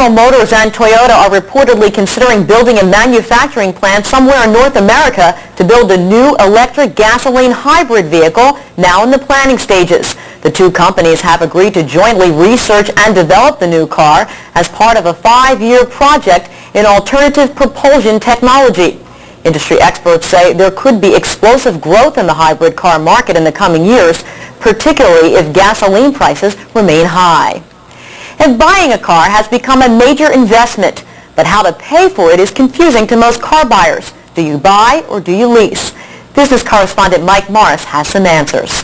General Motors and Toyota are reportedly considering building a manufacturing plant somewhere in North America to build a new electric gasoline hybrid vehicle now in the planning stages. The two companies have agreed to jointly research and develop the new car as part of a 5-year project in alternative propulsion technology. Industry experts say there could be explosive growth in the hybrid car market in the coming years, particularly if gasoline prices remain high. And buying a car has become a major investment, but how to pay for it is confusing to most car buyers. Do you buy or do you lease? Business correspondent Mike Morris has some answers.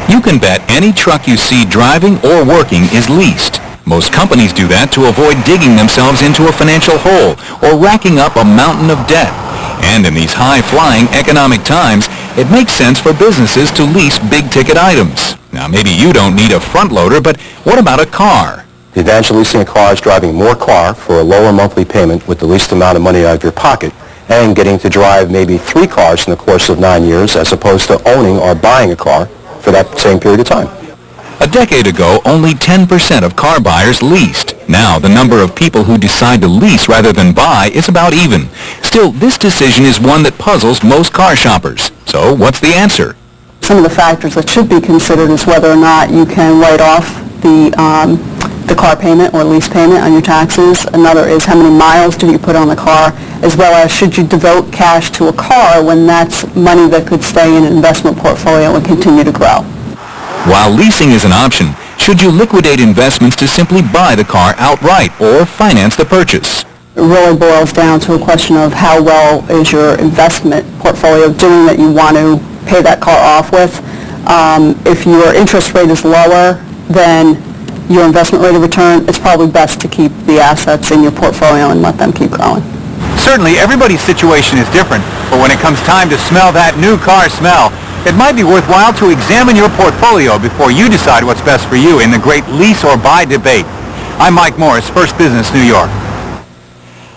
You can bet any truck you see driving or working is leased. Most companies do that to avoid digging themselves into a financial hole or racking up a mountain of debt. And in these high-flying economic times, it makes sense for businesses to lease big-ticket items. Now, maybe you don't need a front loader, but what about a car? The advantage of leasing a car is driving more car for a lower monthly payment with the least amount of money out of your pocket, and getting to drive maybe 3 cars in the course of 9 years as opposed to owning or buying a car for that same period of time. A decade ago, only 10% of car buyers leased. Now, the number of people who decide to lease rather than buy is about even. Still, this decision is one that puzzles most car shoppers. So, what's the answer? Some of the factors that should be considered is whether or not you can write off the car payment or lease payment on your taxes. Another is how many miles do you put on the car, as well as should you devote cash to a car when that's money that could stay in an investment portfolio and continue to grow. While leasing is an option, should you liquidate investments to simply buy the car outright or finance the purchase? It really boils down to a question of how well is your investment portfolio doing that you want to pay that car off with. If your interest rate is lower than your investment rate of return, it's probably best to keep the assets in your portfolio and let them keep growing. Certainly, everybody's situation is different, but when it comes time to smell that new car smell, it might be worthwhile to examine your portfolio before you decide what's best for you in the great lease or buy debate. I'm Mike Morris, First Business, New York.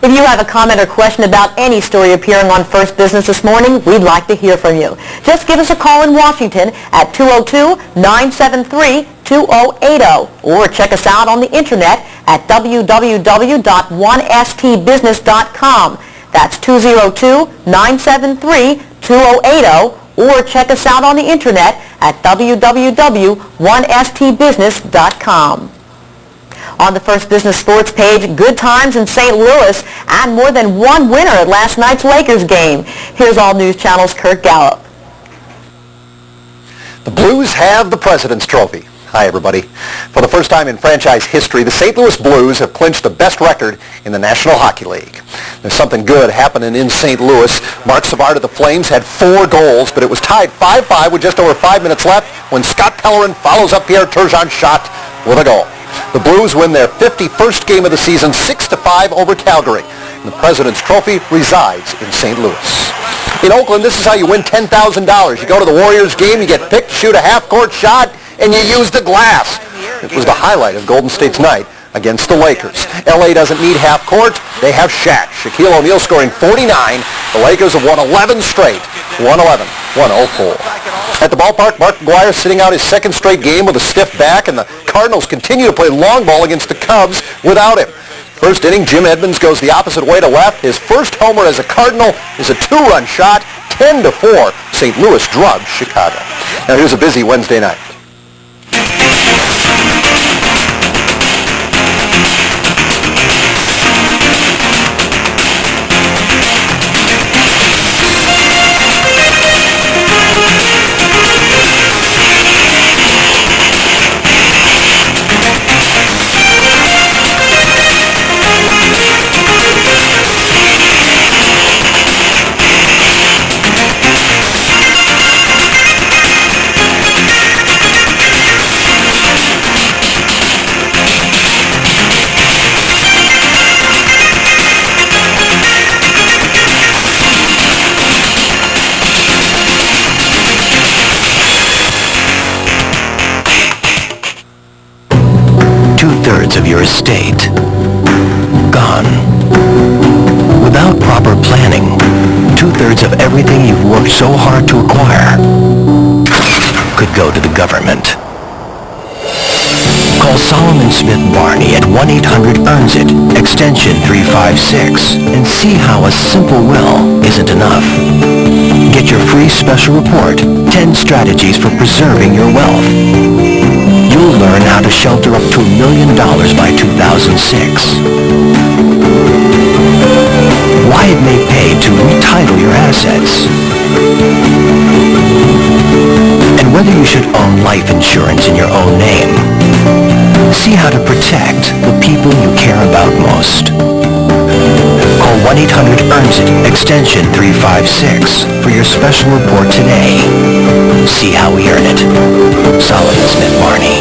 If you have a comment or question about any story appearing on First Business this morning, we'd like to hear from you. Just give us a call in Washington at 202-973-2080 or check us out on the internet at www.1stbusiness.com. That's 202-973-2080 or check us out on the internet at www.1stbusiness.com. On the First Business Sports page, good times in St. Louis and more than one winner at last night's Lakers game. Here's All News Channel's Kurt Gallup. The Blues have the President's Trophy. Hi, everybody. For the first time in franchise history, the St. Louis Blues have clinched the best record in the National Hockey League. There's something good happening in St. Louis. Mark Savard of the Flames had 4 goals, but it was tied 5-5 with just over 5 minutes left when Scott Pellerin follows up Pierre Turgeon's shot with a goal. The Blues win their 51st game of the season 6-5 over Calgary. And the President's Trophy resides in St. Louis. In Oakland, this is how you win $10,000. You go to the Warriors game, you get picked, shoot a half-court shot, and you use the glass. It was the highlight of Golden State's night against the Lakers. LA doesn't need half court. They have Shaq. Shaquille O'Neal scoring 49. The Lakers have won 11 straight. 111-104. At the ballpark, Mark McGwire sitting out his second straight game with a stiff back, and the Cardinals continue to play long ball against the Cubs without him. First inning, Jim Edmonds goes the opposite way to left. His first homer as a Cardinal is a 2-run shot. 10-4. St. Louis drubbed Chicago. Now here's a busy Wednesday night. Of your estate gone. Without proper planning, 2/3 of everything you've worked so hard to acquire could go to the government. Call Solomon Smith Barney at 1-800-EARNS-IT, extension 356, and see how a simple will isn't enough. Get your free special report, 10 Strategies for Preserving Your Wealth. You'll learn how to shelter up to $1 million by 2006. Why it may pay to retitle your assets. And whether you should own life insurance in your own name. See how to protect the people you care about most. Call 1-800-EARNS-IT, extension 356 for your special report today. See how we earn it. Solomon Smith Barney.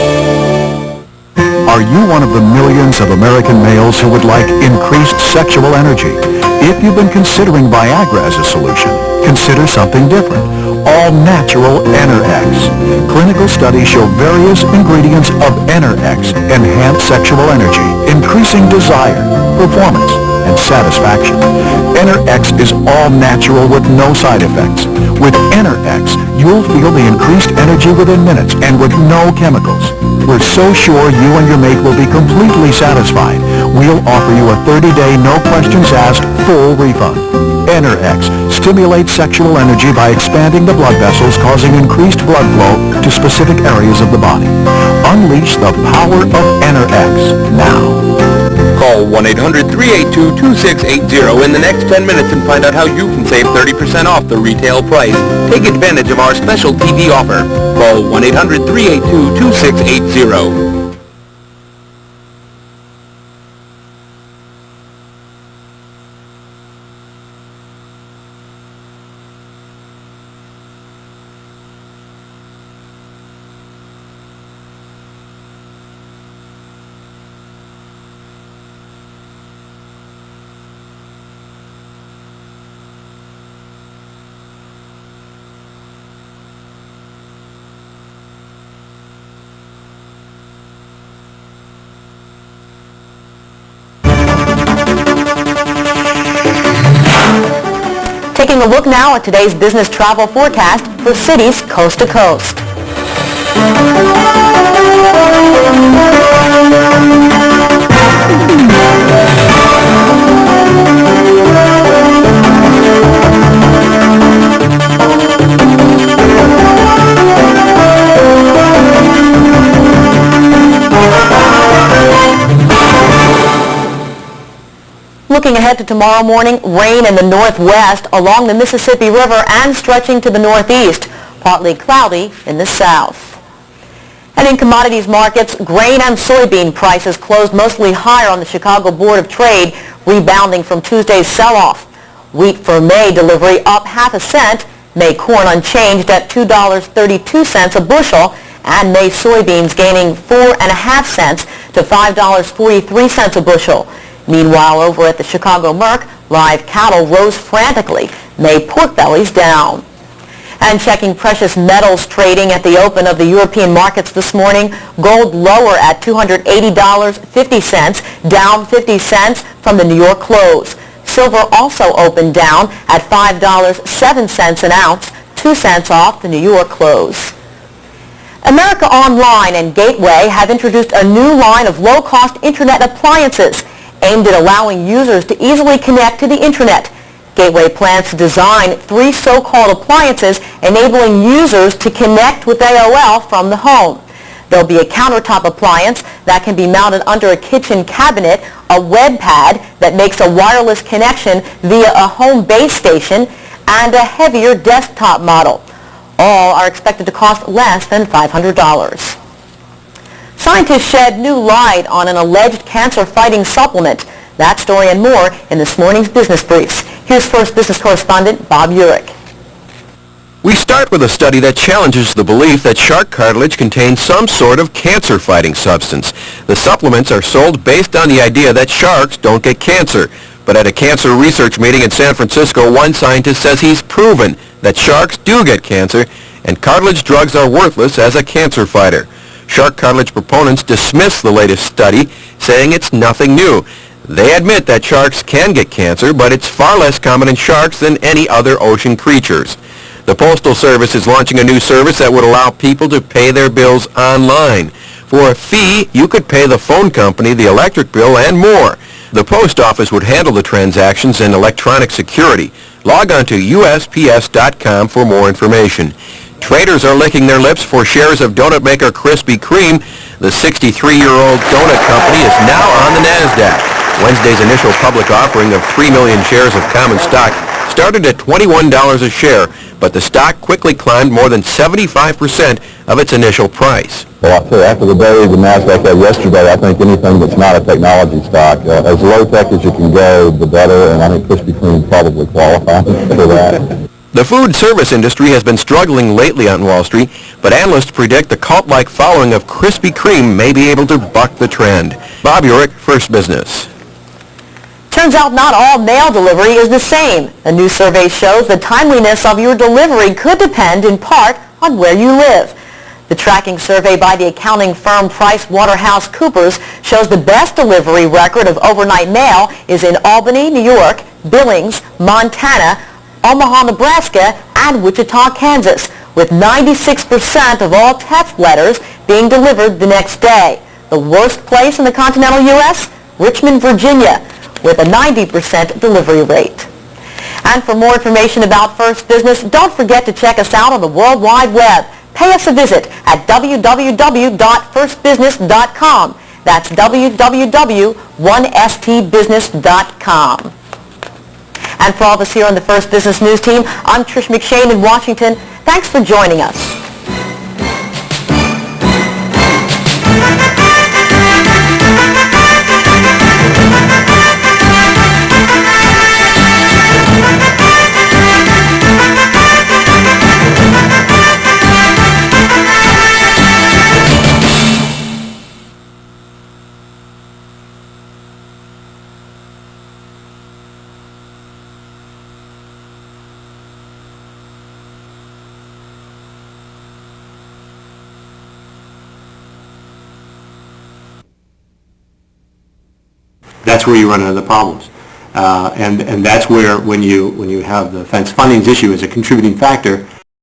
Are you one of the millions of American males who would like increased sexual energy? If you've been considering Viagra as a solution, consider something different. All-natural Enerx. Clinical studies show various ingredients of Enerx enhance sexual energy, increasing desire, performance, and satisfaction. Enerx is all-natural with no side effects. With Enerx, you'll feel the increased energy within minutes and with no chemicals. We're so sure you and your mate will be completely satisfied. We'll offer you a 30-day, no-questions-asked, full refund. Enerx stimulates sexual energy by expanding the blood vessels, causing increased blood flow to specific areas of the body. Unleash the power of Enerx now. Call 1-800-382-2680 in the next 10 minutes and find out how you can save 30% off the retail price. Take advantage of our special TV offer. Call 1-800-382-2680. Taking a look now at today's business travel forecast for cities coast to coast. Looking ahead to tomorrow morning, rain in the northwest along the Mississippi River and stretching to the northeast, partly cloudy in the south. And in commodities markets, grain and soybean prices closed mostly higher on the Chicago Board of Trade, rebounding from Tuesday's sell-off. Wheat for May delivery up half a cent, May corn unchanged at $2.32 a bushel, and May soybeans gaining 4.5 cents to $5.43 a bushel. Meanwhile, over at the Chicago Merc, live cattle rose frantically, May pork bellies down. And checking precious metals trading at the open of the European markets this morning, gold lower at $280.50, down 50 cents from the New York close. Silver also opened down at $5.07 an ounce, 2 cents off the New York close. America Online and Gateway have introduced a new line of low-cost internet appliances aimed at allowing users to easily connect to the internet. Gateway plans to design 3 so-called appliances enabling users to connect with AOL from the home. There'll be a countertop appliance that can be mounted under a kitchen cabinet, a web pad that makes a wireless connection via a home base station, and a heavier desktop model. All are expected to cost less than $500. Scientists shed new light on an alleged cancer-fighting supplement. That story and more in this morning's Business Briefs. Here's First Business correspondent Bob Urich. We start with a study that challenges the belief that shark cartilage contains some sort of cancer-fighting substance. The supplements are sold based on the idea that sharks don't get cancer. But at a cancer research meeting in San Francisco, one scientist says he's proven that sharks do get cancer, and cartilage drugs are worthless as a cancer fighter. Shark cartilage proponents dismiss the latest study, saying it's nothing new. They admit that sharks can get cancer, but it's far less common in sharks than any other ocean creatures. The Postal Service is launching a new service that would allow people to pay their bills online. For a fee, you could pay the phone company, the electric bill, and more. The post office would handle the transactions and electronic security. Log on to USPS.com for more information. Traders are licking their lips for shares of donut maker Krispy Kreme. The 63-year-old donut company is now on the NASDAQ. Wednesday's initial public offering of 3 million shares of common stock started at $21 a share, but the stock quickly climbed more than 75% of its initial price. Well, I'll tell you, after the day the NASDAQ had yesterday, I think anything that's not a technology stock, as low-tech as you can go, the better, and I think Krispy Kreme probably qualifies for that. The food service industry has been struggling lately on Wall Street, but analysts predict the cult-like following of Krispy Kreme may be able to buck the trend. Bob Urich, First Business. Turns out not all mail delivery is the same. A new survey shows the timeliness of your delivery could depend in part on where you live. The tracking survey by the accounting firm PricewaterhouseCoopers shows the best delivery record of overnight mail is in Albany, New York, Billings, Montana, Omaha, Nebraska, and Wichita, Kansas, with 96% of all text letters being delivered the next day. The worst place in the continental U.S., Richmond, Virginia, with a 90% delivery rate. And for more information about First Business, don't forget to check us out on the World Wide Web. Pay us a visit at www.firstbusiness.com. That's www.1stbusiness.com. And for all of us here on the First Business News team, I'm Trish McShane in Washington. Thanks for joining us. That's where you run into the problems. And that's where, when you have the fence fundings issue as a contributing factor,